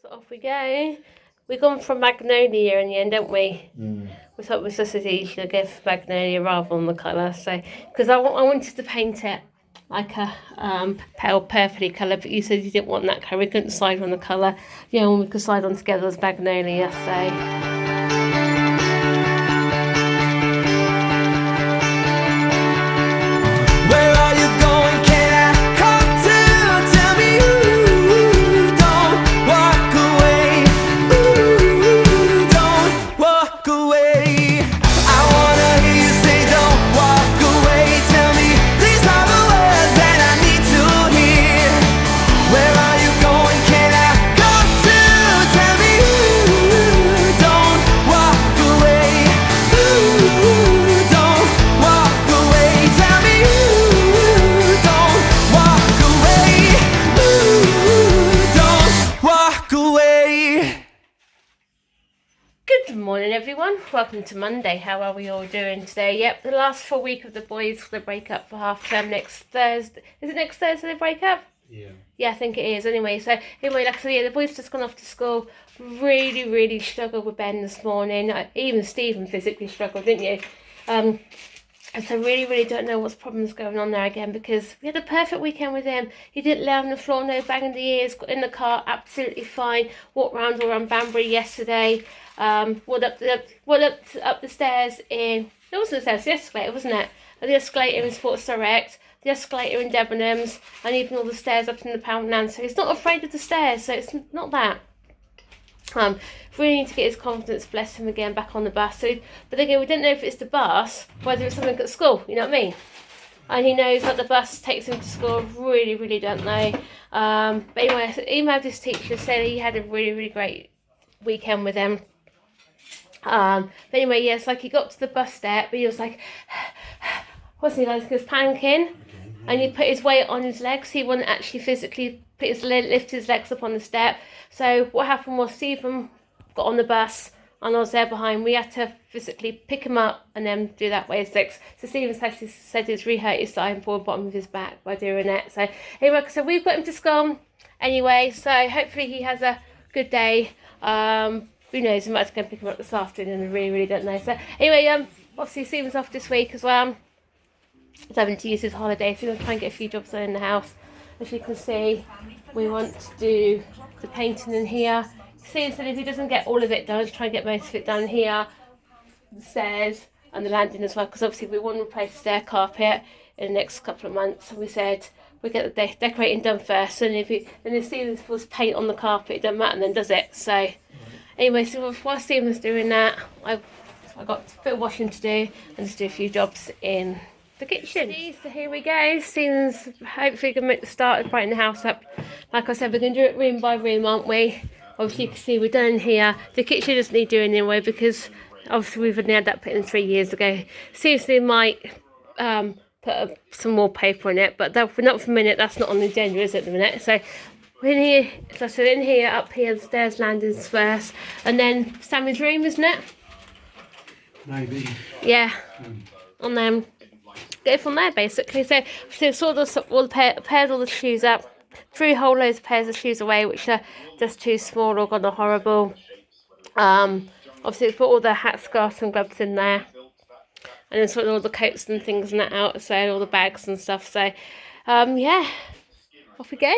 So off we go. We've gone for Magnolia in the end, don't we? We thought it was just as easy to go for Magnolia rather than the colour. So, because I wanted to paint it like a pale purpley colour, but you said you didn't want that colour. We couldn't decide on the colour. The only one we could decide on together was Magnolia. So. Everyone, welcome to Monday. How are we all doing today? Yep, the last full week of the boys, they break up for half term next Thursday. Is it next Thursday they break up? Yeah, I think it is. Anyway, so like I said, yeah, the boys just gone off to school. Really struggled with Ben this morning. Even Stephen physically struggled, didn't you? And so really don't know what's problems going on there again, because we had a perfect weekend with him. He didn't lay on the floor, no bang in the ears, got in the car, absolutely fine. Walked round all around Banbury yesterday. Walked up the stairs in, it wasn't the stairs, the escalator, wasn't it? The escalator in Sports Direct, the escalator in Debenhams, and even all the stairs up in the Poundland. So he's not afraid of the stairs, so it's not that. Really need to get his confidence, bless him, again back on the bus. So, but again, we didn't know if it's the bus, whether it's something at school, you know what I mean? And he knows that the bus takes him to school. Really don't know. But anyway, I emailed his teacher, said he had a really great weekend with him. But anyway, yes, like he got to the bus step, but he was like, wasn't he? Like he was panicking, and he put his weight on his legs. He wouldn't actually physically lift his legs up on the step. So what happened was Stephen got on the bus, and I was there behind. We had to physically pick him up and then do that way his legs. So Stephen said he's re-hurt his side and pulled the bottom of his back by doing it. So anyway, so we've got him to school anyway. So hopefully he has a good day. Who knows, we might have to go and pick him up this afternoon, and I really don't know. So anyway, obviously Stephen's off this week as well. He's having to use his holiday, so we're going to try and get a few jobs done in the house. As you can see, we want to do the painting in here. See, so if he doesn't get all of it done, let's try and get most of it done here, the stairs and the landing as well, because obviously we want to replace the stair carpet in the next couple of months. So we said we'll get the decorating done first, and if Stephen was paint on the carpet, it doesn't matter then, does it? So anyway, so while Stephen's doing that, I got a bit of washing to do and just do a few jobs in the kitchen. So here we go. Stephen's hopefully going to start brightening the house up. Like I said, we're going to do it room by room, aren't we? Obviously you can see we're done here. The kitchen doesn't need doing anyway, because obviously we've only had that put in 3 years ago. Seriously, might put some more paper on it, but not for a minute. That's not on the agenda, is it, at the minute? So we're in here, so I said in here, up here, the stairs, landings first, and then Sammy's room, isn't it? Maybe. Yeah. And then go from there basically. So sort of paired all the shoes up, threw a whole loads of pairs of shoes away, which are just too small or gone horrible. Obviously put all the hats, scarves and gloves in there, and then sort of all the coats and things and that out, so all the bags and stuff. So yeah, off we go.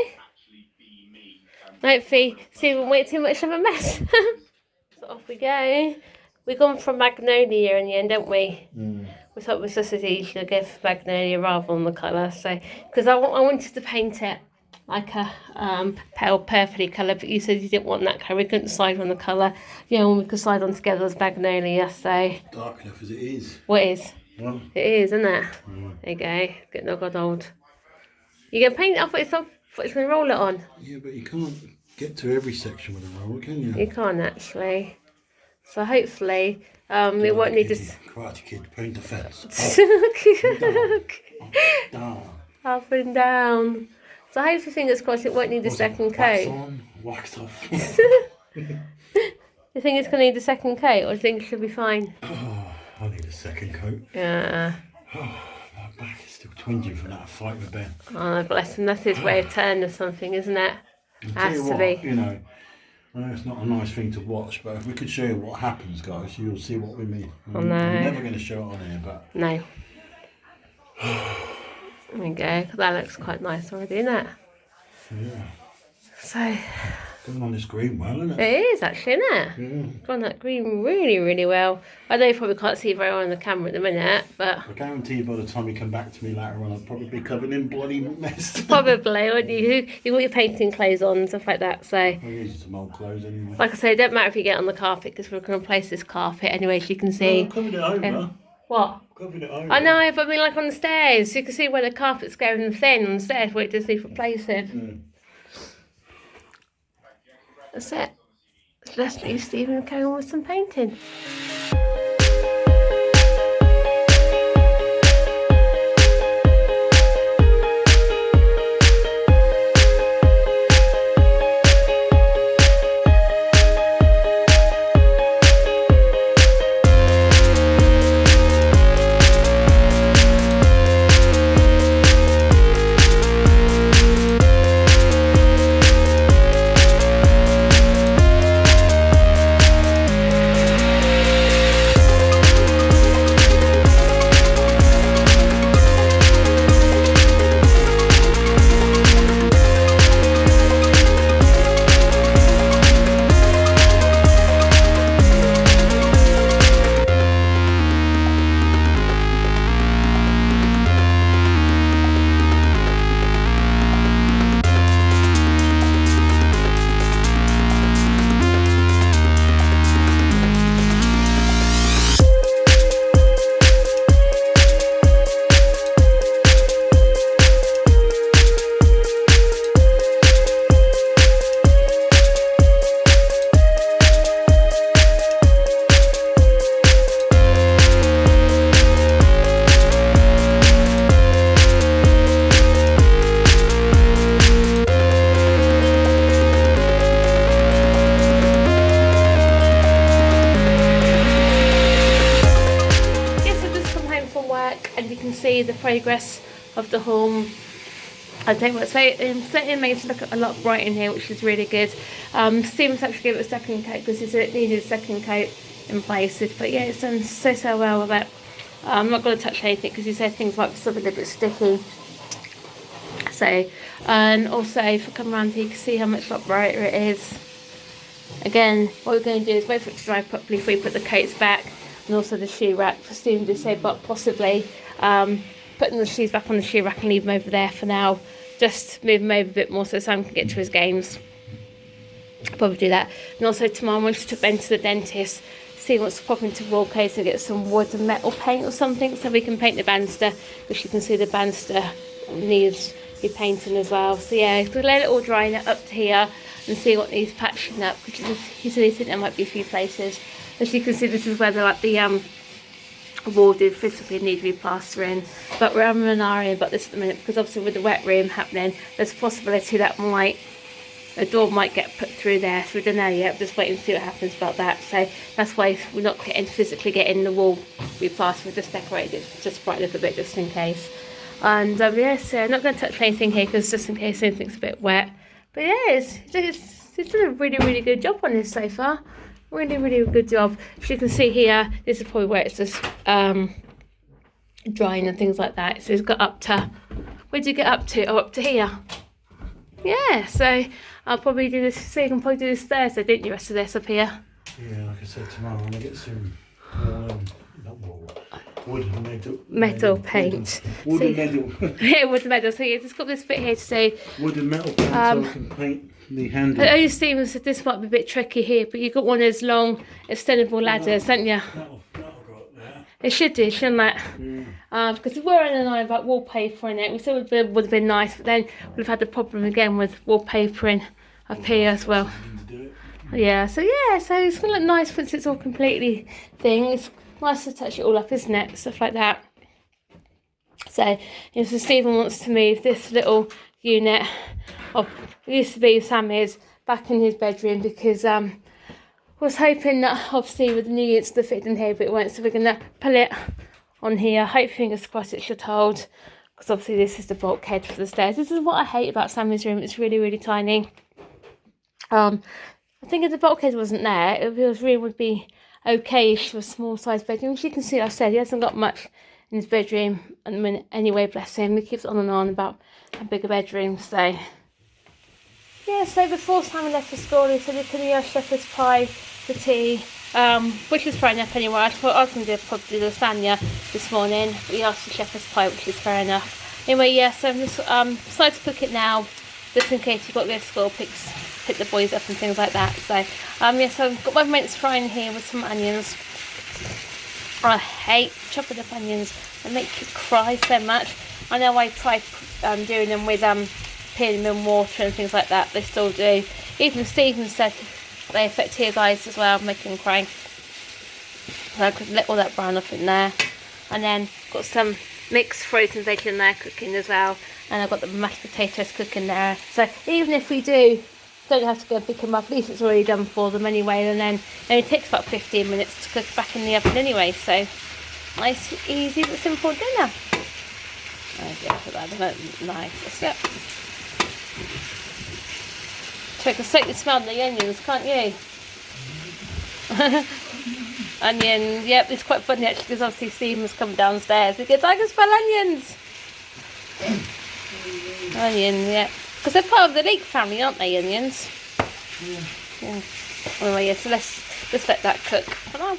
Hopefully Stephen won't too much of a mess. So off we go. We've gone for Magnolia in the end, don't we? We thought it was just as easy to go for Magnolia rather than the colour. So, because I wanted to paint it like a pale purpley colour, but you said you didn't want that colour. We couldn't decide on the colour. The only one we could decide on together was Magnolia. So dark enough as it is. What is? Well, it is, isn't it? There you go. Getting all got old. You gonna paint it? I thought it's gonna roll it on. Yeah, but you can't get to every section with a roller, can you? You can't actually. So hopefully, it won't need to. Karate Kid, paint the fence. Down. Up and down. So hopefully, fingers crossed, it won't need a second coat. Wax on, wax off. You think it's going to need a second coat, or do you think it should be fine? Oh, I need a second coat. Yeah. Oh, my back is still twinging from that fight with Ben. Oh, bless him. That's his way of turning or something, isn't it? Has to be. You know, I know it's not a nice thing to watch, but if we could show you what happens, guys, you'll see what we mean. I know. I'm never going to show it on here, but... No. There we go. That looks quite nice already, isn't it? Yeah. So... Going on this green well, isn't it? It is actually, isn't it? Yeah. Gone that green really, really well. I know you probably can't see very well on the camera at the minute, but... I guarantee you by the time you come back to me later on, I'll probably be covered in bloody mess. Probably, wouldn't you? You've got your painting clothes on and stuff like that, so... I'll use some old clothes anyway. Like I say, it don't matter if you get on the carpet, because we're going to replace this carpet anyway, so you can see... I've covered it over. What? Covered it over. I know, but I mean like on the stairs, you can see where the carpet's going thin on the stairs, where it does need replacing. That's it. So let's leave Stephen and carry on with some painting. The progress of the home. I tell you what, it makes it look a lot brighter in here, which is really good. Stephen's actually gave it a second coat because it needed a second coat in places, but yeah, it's done so well with it. I'm not going to touch anything because he said things might be still a little bit sticky. So, and also if I come around here, you can see how much brighter it is. Again, what we're going to do is wait for it to dry properly before we put the coats back, and also the shoe rack. For Stephen to say, but possibly putting the shoes back on the shoe rack and leave them over there for now. Just move them over a bit more so Sam can get to his games. I'll probably do that. And also tomorrow I want to Ben to the dentist, see he wants to pop into wall case and get some wood and metal paint or something so we can paint the banister, which you can see the banister needs be painting as well. So yeah, we'll let it all dry up to here and see what needs patching up, because he said he thinks there might be a few places. As you can see, this is where the wall did physically need to be plastering, but we're having an eye about this at the minute because obviously with the wet room happening, there's a possibility that a door might get put through there, so we don't know yet. Just waiting to see what happens about that. So that's why we're not physically getting the wall replastered, we're just decorated just bright a little bit just in case. And yeah, so I'm not going to touch anything here because just in case anything's a bit wet. But yeah, it's done a really good job on this so far. Really good job. As you can see here, this is probably where it's just drying and things like that. So it's got up to, where did you get up to? Oh, up to here. Yeah, so I'll probably do this, so you can probably do this Thursday, didn't you, rest of this up here? Yeah, like I said, tomorrow I'm going to get some wood and metal paint. Wood and metal. Yeah, wood and metal. So yeah, just got this bit here to say. Wood and metal paint so I can paint the handle. I know Stephen said this might be a bit tricky here, but you've got one of those long extendable ladders, haven't you? That'll go there. It should do, shouldn't it? Yeah. Because we were in an eye about wallpapering it. We thought it would have been nice, but then we'd have had the problem again with wallpapering up here as well. Yeah, so it's going to look nice once it's all completely thing. It's nice to touch it all up, isn't it? Stuff like that. So, so Stephen wants to move this little unit of, it used to be Sammy's, back in his bedroom because was hoping that obviously with the new units to fit in here, but it won't, so we're going to pull it on here. Hope, fingers crossed, it should hold, because obviously this is the bulkhead for the stairs. This is what I hate about Sammy's room. It's really tiny. I I think if the bulkhead wasn't there, it really would be okay-ish for a small size bedroom. As you can see, like I said, he hasn't got much in his bedroom at the minute anyway, bless him. He keeps on and on about a bigger bedroom, so... Yeah, so before Simon left for school, he said he could eat shepherd's pie for tea, which is fair enough anyway. I thought I was going to probably do lasagna this morning, but he asked for shepherd's pie, which is fair enough. Anyway, yeah, so I'm just decided to cook it now, just in case you've got to go to school, pick the boys up and things like that. So, yeah, so I've got my mince frying here with some onions. I hate chopping up onions, they make you cry so much. I know I tried doing them with peeling them in water and things like that, they still do. Even Stephen said they affect his eyes as well, making him cry. So I could let all that brown off in there. And then got some mixed frozen veg in there cooking as well. And I've got the mashed potatoes cooking there. So even if we don't have to go pick them up, at least it's already done for them anyway. And then it takes about 15 minutes to cook back in the oven anyway. So nice, easy, but simple dinner. Oh, yeah, put that in there. Nice. Yep. So I can certainly smell the onions, can't you? Onion, yep, it's quite funny actually because obviously Stephen's come downstairs. He goes, I can smell onions. Onion, yeah. Because they're part of the leek family, aren't they, onions? Yeah. Anyway, yeah, so let's let that cook. Come on.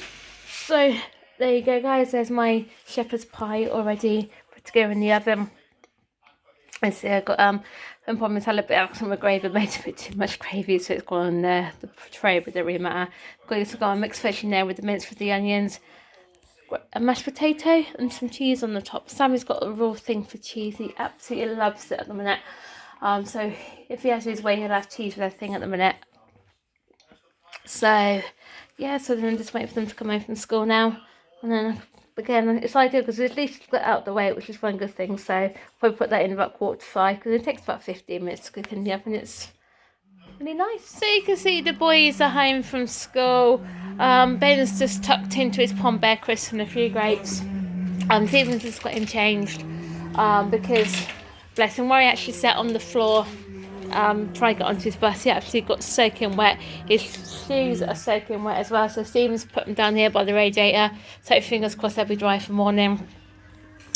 So, there you go, guys. There's my shepherd's pie already put together in the oven. I see I got and promise I had a bit of some gravy, made a bit too much gravy, so it's gone on the tray, but it doesn't really matter. I've got a mixed veg in there with the mince with the onions, a mashed potato and some cheese on the top. Sammy's got a real thing for cheese, he absolutely loves it at the minute. So if he has his way, he'll have cheese with everything at the minute. So yeah, so then I'm just waiting for them to come home from school now, and then again, it's ideal because at least got out of the way, which is one good thing. So probably put that in about 4:45 because it takes about 15 minutes to cook in the oven. It's really nice. So you can see the boys are home from school. Ben's just tucked into his Pom Bear crisp and a few grapes. Stephen's just got him changed because, bless him, where he actually sat on the floor trying to get onto his bus, he actually got soaking wet. His shoes are soaking wet as well, so Stephen's put them down here by the radiator, so fingers crossed they'll be dry for morning.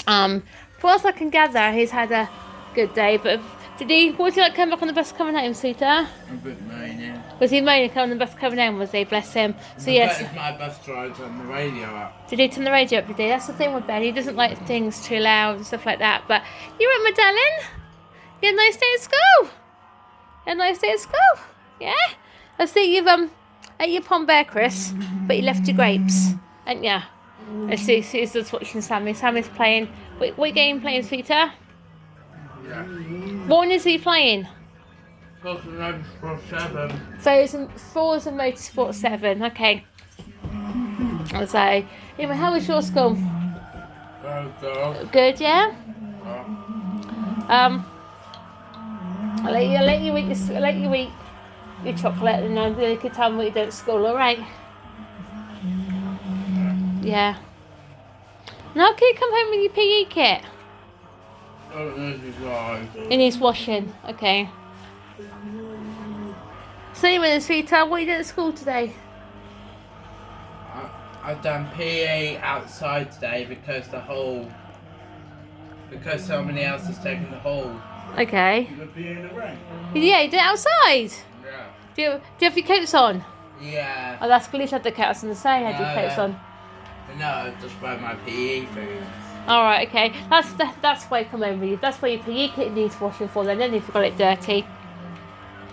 For as I can gather, he's had a good day, but what was he like coming back on the bus coming home, sweetheart? A bit moaning. Was he moaning coming on the bus coming home, was he? Bless him. So yes, my bus driver turned the radio up. Did he turn the radio up today? That's the thing with Ben, he doesn't like things too loud and stuff like that. But you right, my darling? You had a nice day at school? You had a nice day at school? Yeah? I see you've ate your Pom Bear crisp, but you left your grapes, ain't ya? I see he's just watching Sammy. Sammy's playing. What game playing, sweetheart? Yeah. What one is he playing? Forza Motorsport 7. Forza Motorsport 7, okay. So, anyway, how was your school? Good, yeah? I'll let you eat your chocolate, and then you can tell me what you did at school, alright? Yeah. Now can you come home with your PE kit? It needs washing, okay. So anyway then, sweetheart, what you did at school today? I've done PE outside today because somebody else has taken the hall. Okay. You got PA in the rain? Yeah, you did it outside? Yeah. Do you have your coats on? Yeah. Oh, that's good. At least I had the coats on the same. Had your coats on. No, I just wear my PE things. Alright, okay. That's why I come over you. That's why your PE kit needs washing for then if you've got it dirty.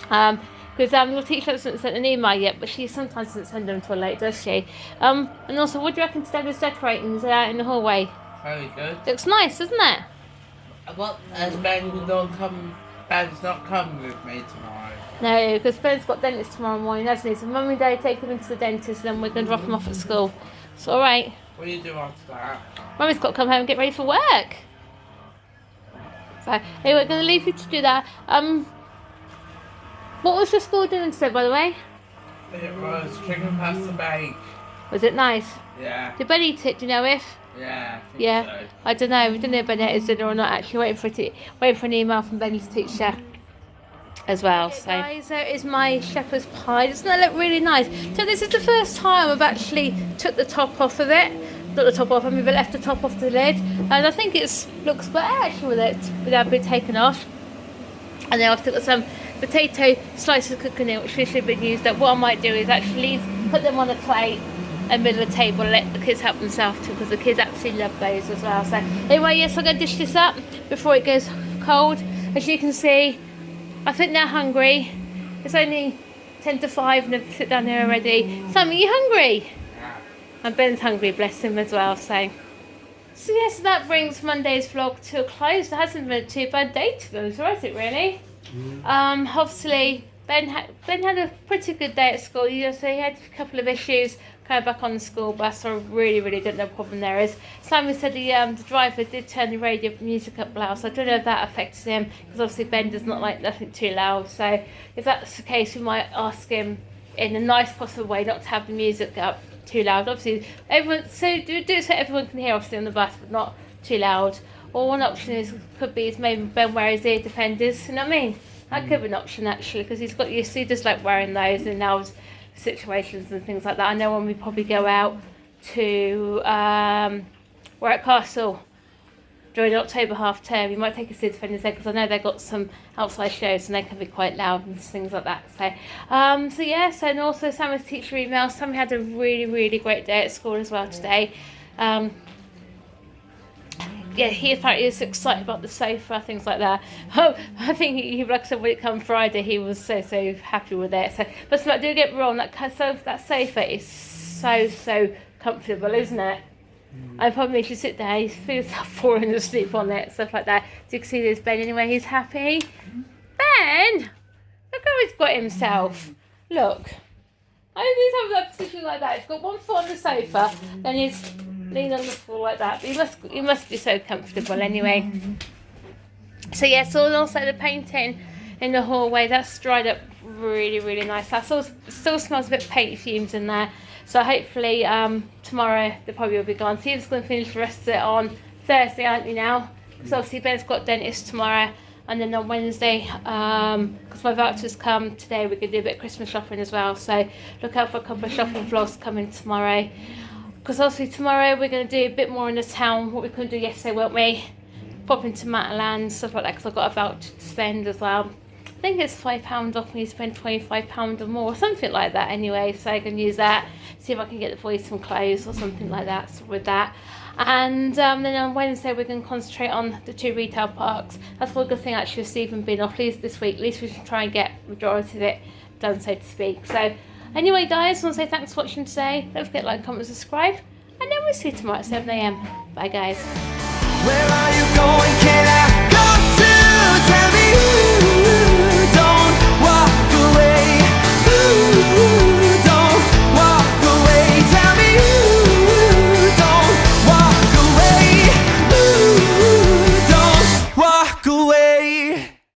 Because your teacher hasn't sent an email yet, but she sometimes doesn't send them until late, does she? And also, what do you reckon today was decorating out in the hallway? Very good. Looks nice, doesn't it? What? Ben's not coming with me tomorrow. No, because Ben's got dentist tomorrow morning, hasn't he? So Mum and Dad take him into the dentist, and then we're going to drop him off at school. It's alright. What do you do after that? Mummy's got to come home and get ready for work. So, anyway, we're going to leave you to do that. What was your school doing today, by the way? It was chicken pasta bake. Was it nice? Yeah. Did Ben eat it? Do you know if? Yeah. Yeah. So. I don't know. We don't know if Ben ate his dinner or not. Actually, waiting for an email from Benny's teacher. as well. So guys, there is my shepherd's pie. Doesn't that look really nice? So this is the first time I've actually took the top off of it. Not the top off, I mean, but left the top off the lid, and I think it looks better actually with it without being taken off. And then I've still got some potato slices cooking in, which should have been used up. What I might do is actually put them on a plate in the middle of the table and let the kids help themselves too, because the kids absolutely love those as well. So anyway, yes, I'm going to dish this up before it goes cold. As you can see, I think they're hungry. It's only 10 to 5 and they've sit down here already. Sam, are you hungry? And Ben's hungry, bless him as well. So yes, that brings Monday's vlog to a close. It hasn't been too bad day to be honest, has it really? Obviously Ben had a pretty good day at school. You know, so he had a couple of issues coming back on the school bus, so I really don't know what problem there is. Simon said the driver did turn the radio music up loud, so I don't know if that affected him, because obviously Ben does not like nothing too loud. So if that's the case, we might ask him in a nice possible way not to have the music up too loud. Obviously everyone, so do it so everyone can hear obviously on the bus, but not too loud. Or one option could be maybe Ben wear his ear defenders, you know what I mean? That could be an option actually, because he's got used to just like wearing those in now situations and things like that. I know when we probably go out to we're at Castle during October half term, you might take his ear defenders there, because I know they've got some outside shows and they can be quite loud and things like that. So yes, and also Sammy's teacher email. Sammy had a really great day at school as well today. Yeah, he apparently is excited about the sofa, things like that. I think he like I said, when it come Friday, he was so happy with it. So, but do get me wrong, that sofa is so comfortable, isn't it? I probably should sit there. He feels himself falling asleep on it, stuff like that. So you can see there's Ben anyway. He's happy. Ben, look how he's got himself. Look, I always have a position like that. He's got one foot on the sofa, then he's lean on the floor like that. But he must be so comfortable anyway. So yeah, so also the painting in the hallway, that's dried up really nice. That still smells a bit of paint fumes in there. So hopefully tomorrow they probably will be gone. So you're just going to finish the rest of it on Thursday, aren't you now? Because obviously Ben's got dentist tomorrow, and then on Wednesday, because my vouchers come today, we're going to do a bit of Christmas shopping as well. So look out for a couple of shopping vlogs coming tomorrow. Because obviously tomorrow we're going to do a bit more in the town, what we couldn't do yesterday, weren't we? Pop into MacLeod, stuff like that, because I've got a voucher to spend as well. I think it's £5 off when you spend £25 or more, something like that anyway. So I can use that, see if I can get the boys some clothes or something like that with that. And then on Wednesday we're going to concentrate on the 2 retail parks. That's one good thing actually with Stephen being off this week. At least we should try and get the majority of it done, so to speak. So anyway guys, I want to say thanks for watching today. Don't forget to like, comment, subscribe, and then we'll see you tomorrow at 7 AM. Bye guys. Where are you going? Can I go to? Tell me.